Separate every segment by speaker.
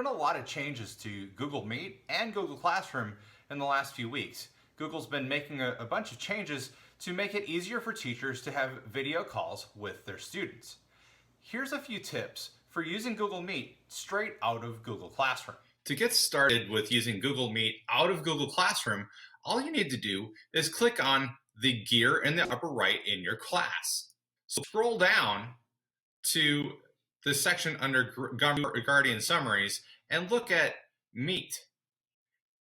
Speaker 1: been a lot of changes to Google Meet and Google Classroom in the last few weeks. Google's been making a bunch of changes to make it easier for teachers to have video calls with their students. Here's a few tips for using Google Meet straight out of Google Classroom. To get started with using Google Meet out of Google Classroom, all you need to do is click on the gear in the upper right in your class. So scroll down to the section under Guardian Summaries and look at Meet.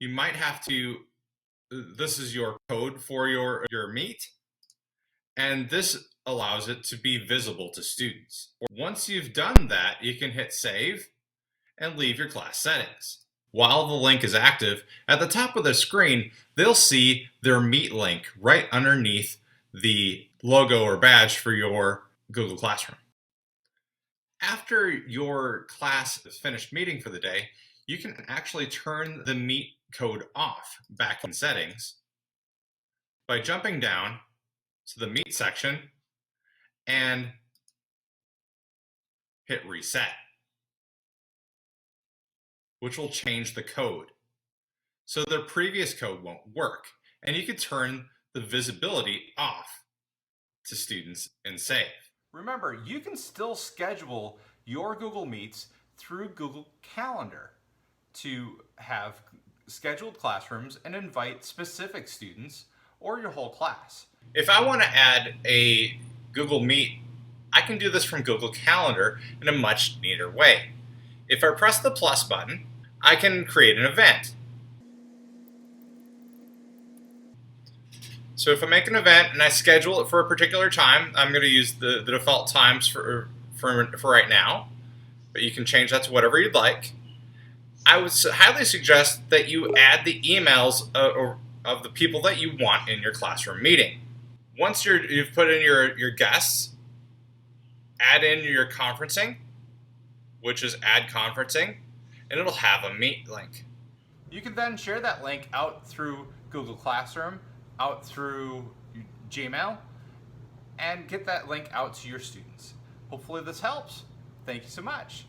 Speaker 1: You might have to, this is your code for your Meet, and this allows it to be visible to students. Once you've done that, you can hit Save and leave your class settings. While the link is active, at the top of the screen, they'll see their Meet link right underneath the logo or badge for your Google Classroom. After your class is finished meeting for the day, you can actually turn the Meet code off back in settings by jumping down to the Meet section and hit Reset, which will change the code. So their previous code won't work, and you can turn the visibility off to students and save. Remember, you can still schedule your Google Meets through Google Calendar to have scheduled classrooms and invite specific students or your whole class. If I want to add a Google Meet, I can do this from Google Calendar in a much neater way. If I press the plus button, I can create an event. So if I make an event and I schedule it for a particular time, I'm going to use the default times for right now, but you can change that to whatever you'd like. I would highly suggest that you add the emails of the people that you want in your classroom meeting. Once you've put in your guests, add in your conferencing, which is add conferencing, and it'll have a Meet link. You can then share that link out through Google Classroom, out through Gmail, and get that link out to your students. Hopefully this helps. Thank you so much.